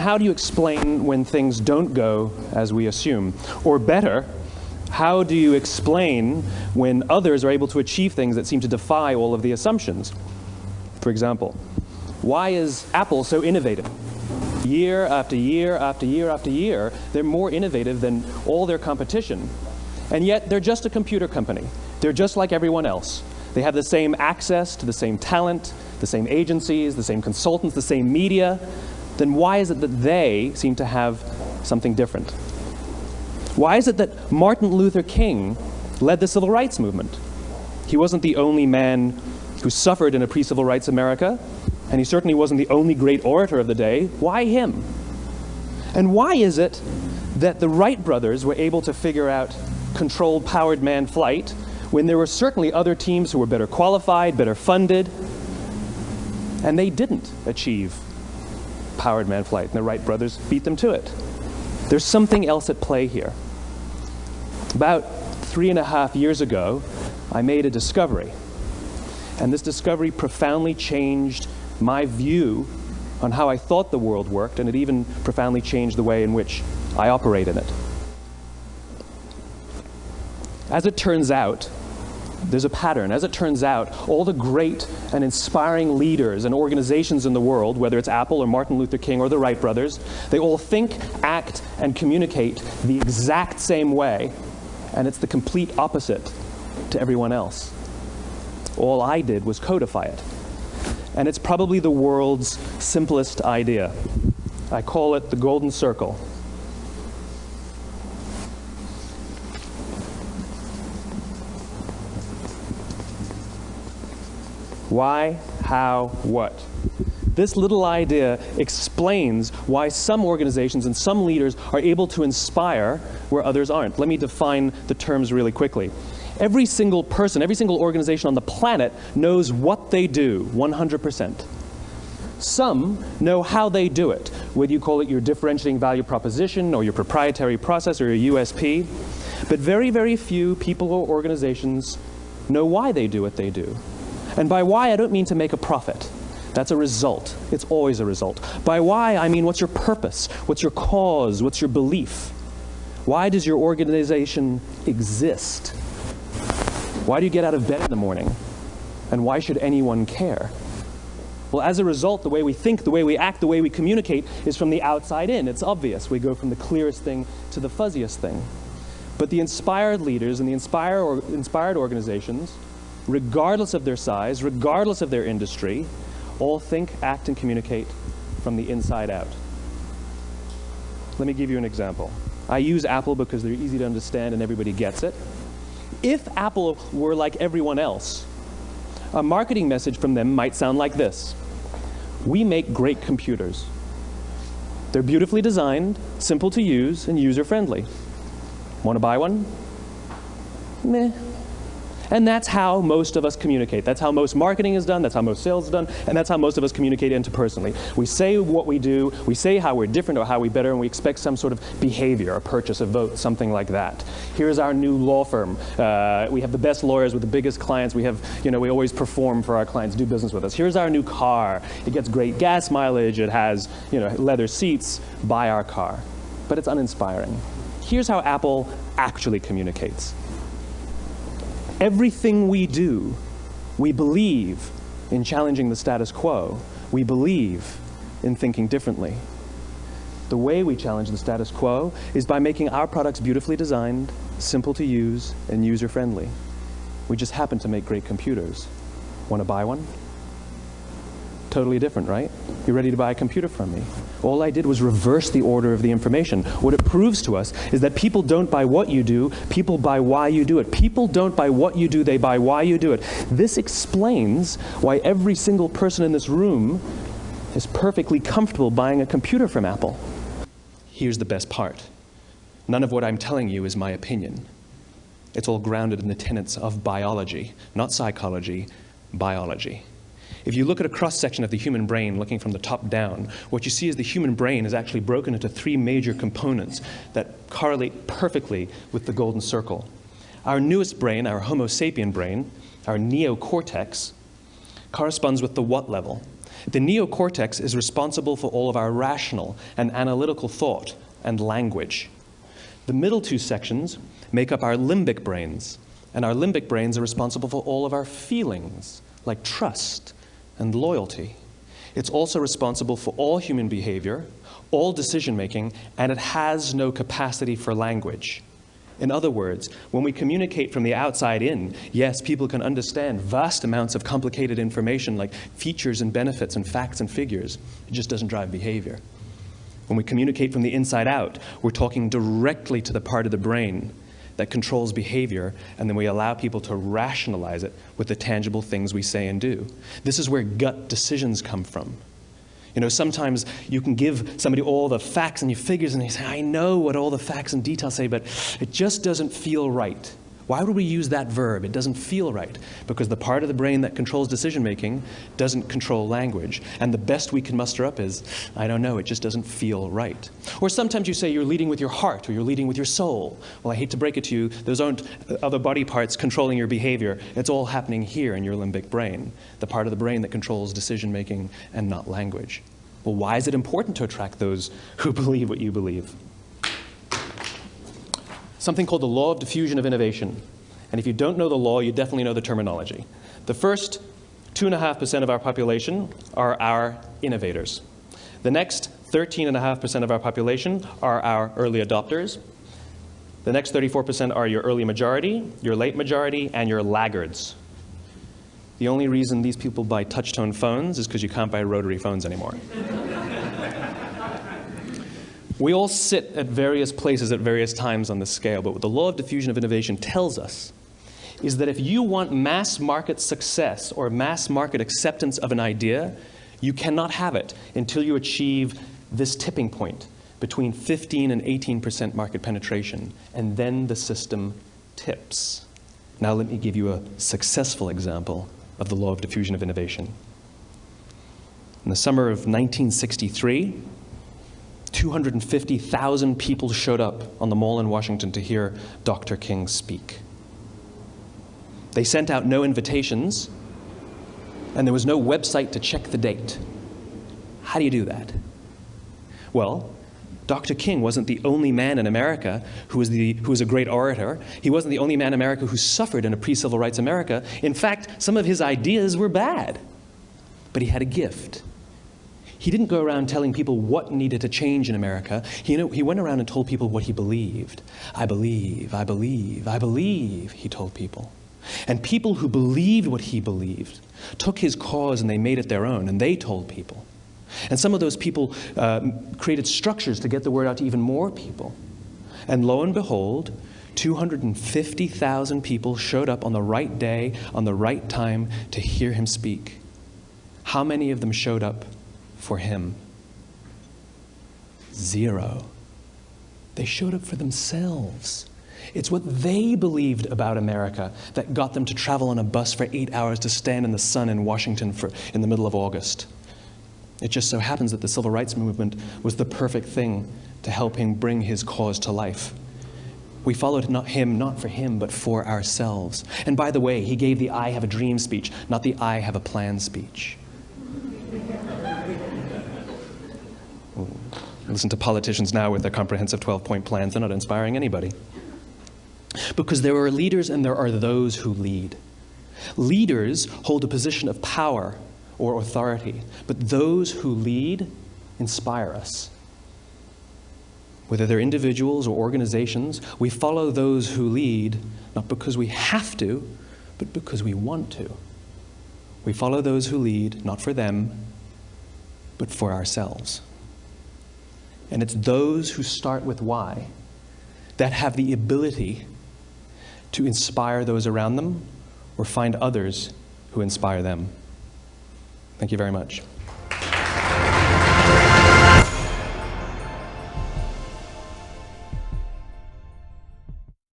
how do you explain when things don't go as we assume? Or better, how do you explain when others are able to achieve things that seem to defy all of the assumptions? For example, why is Apple so innovative? Year after year after year after year, they're more innovative than all their competition. And yet, they're just a computer company. They're just like everyone else. They have the same access to the same talent, the same agencies, the same consultants, the same media. Then why is it that they seem to have something different? Why is it that Martin Luther King led the civil rights movement? He wasn't the only man who suffered in a pre-civil rights America, and he certainly wasn't the only great orator of the day. Why him? And why is it that the Wright brothers were able to figure out controlled powered manned flight when there were certainly other teams who were better qualified, better funded, and they didn't achieve powered manned flight, and the Wright brothers beat them to it? There's something else at play here. About 3.5 years ago, I made a discovery. And this discovery profoundly changed my view on how I thought the world worked, and it even profoundly changed the way in which I operate in it. As it turns out, there's a pattern. As it turns out, all the great and inspiring leaders and organizations in the world, whether it's Apple or Martin Luther King or the Wright brothers, they all think, act, and communicate the exact same way, and it's the complete opposite to everyone else. All I did was codify it. And it's probably the world's simplest idea. I call it the golden circle. Why, how, what? This little idea explains why some organizations and some leaders are able to inspire where others aren't. Let me define the terms really quickly. Every single person, every single organization on the planet knows what they do 100%. Some know how they do it, whether you call it your differentiating value proposition or your proprietary process or your USP. But very, very few people or organizations know why they do what they do. And by why, I don't mean to make a profit. That's a result. It's always a result. By why, I mean what's your purpose? What's your cause? What's your belief? Why does your organization exist? Why do you get out of bed in the morning? And why should anyone care? Well, as a result, the way we think, the way we act, the way we communicate is from the outside in. It's obvious. We go from the clearest thing to the fuzziest thing. But the inspired leaders and the inspired organizations, regardless of their size, regardless of their industry, all think, act, and communicate from the inside out. Let me give you an example. I use Apple because they're easy to understand and everybody gets it. If Apple were like everyone else, a marketing message from them might sound like this. We make great computers. They're beautifully designed, simple to use, and user-friendly. Want to buy one? Meh. And that's how most of us communicate. That's how most marketing is done, that's how most sales is done, and that's how most of us communicate interpersonally. We say what we do, we say how we're different or how we're better, and we expect some sort of behavior, a purchase, a vote, something like that. Here's our new law firm. We have the best lawyers with the biggest clients. We have, we always perform for our clients, do business with us. Here's our new car. It gets great gas mileage. It has, leather seats. Buy our car. But it's uninspiring. Here's how Apple actually communicates. Everything we do, we believe in challenging the status quo. We believe in thinking differently. The way we challenge the status quo is by making our products beautifully designed, simple to use, and user-friendly. We just happen to make great computers. Want to buy one? Totally different, right? You're ready to buy a computer from me. All I did was reverse the order of the information. What it proves to us is that people don't buy what you do, people buy why you do it. People don't buy what you do, they buy why you do it. This explains why every single person in this room is perfectly comfortable buying a computer from Apple. Here's the best part. None of what I'm telling you is my opinion. It's all grounded in the tenets of biology, not psychology, biology. If you look at a cross-section of the human brain looking from the top down, what you see is the human brain is actually broken into 3 major components that correlate perfectly with the golden circle. Our newest brain, our Homo sapien brain, our neocortex, corresponds with the what level. The neocortex is responsible for all of our rational and analytical thought and language. The middle two sections make up our limbic brains, and our limbic brains are responsible for all of our feelings, like trust and loyalty. It's also responsible for all human behavior, all decision-making, and it has no capacity for language. In other words, when we communicate from the outside in, yes, people can understand vast amounts of complicated information like features and benefits and facts and figures. It just doesn't drive behavior. When we communicate from the inside out, we're talking directly to the part of the brain that controls behavior, and then we allow people to rationalize it with the tangible things we say and do. This is where gut decisions come from. You know, sometimes you can give somebody all the facts and your figures and they say, I know what all the facts and details say, but it just doesn't feel right. Why would we use that verb? It doesn't feel right. Because the part of the brain that controls decision-making doesn't control language. And the best we can muster up is, I don't know, it just doesn't feel right. Or sometimes you say you're leading with your heart or you're leading with your soul. Well, I hate to break it to you, those aren't other body parts controlling your behavior. It's all happening here in your limbic brain, the part of the brain that controls decision-making and not language. Well, why is it important to attract those who believe what you believe? Something called the law of diffusion of innovation. And if you don't know the law, you definitely know the terminology. The first 2.5% of our population are our innovators. The next 13.5% of our population are our early adopters. The next 34% are your early majority, your late majority, and your laggards. The only reason these people buy touch-tone phones is because you can't buy rotary phones anymore. We all sit at various places at various times on the scale, but what the law of diffusion of innovation tells us is that if you want mass market success or mass market acceptance of an idea, you cannot have it until you achieve this tipping point between 15 and 18% market penetration, and then the system tips. Now let me give you a successful example of the law of diffusion of innovation. In the summer of 1963, 250,000 people showed up on the Mall in Washington to hear Dr. King speak. They sent out no invitations, and there was no website to check the date. How do you do that? Well, Dr. King wasn't the only man in America who was a great orator. He wasn't the only man in America who suffered in a pre-civil rights America. In fact, some of his ideas were bad, but he had a gift. He didn't go around telling people what needed to change in America. He went around and told people what he believed. I believe, I believe, I believe, he told people. And people who believed what he believed took his cause and they made it their own, and they told people. And some of those people created structures to get the word out to even more people. And lo and behold, 250,000 people showed up on the right day, on the right time to hear him speak. How many of them showed up for him? 0. They showed up for themselves. It's what they believed about America that got them to travel on a bus for 8 hours to stand in the sun in Washington in the middle of August. It just so happens that the civil rights movement was the perfect thing to help him bring his cause to life. We followed him not for him, but for ourselves. And by the way, he gave the I have a dream speech, not the I have a plan speech. Listen to politicians now with their comprehensive 12-point plans. They're not inspiring anybody. Because there are leaders and there are those who lead. Leaders hold a position of power or authority, but those who lead inspire us. Whether they're individuals or organizations, we follow those who lead not because we have to, but because we want to. We follow those who lead not for them, but for ourselves. And it's those who start with why that have the ability to inspire those around them or find others who inspire them. Thank you very much.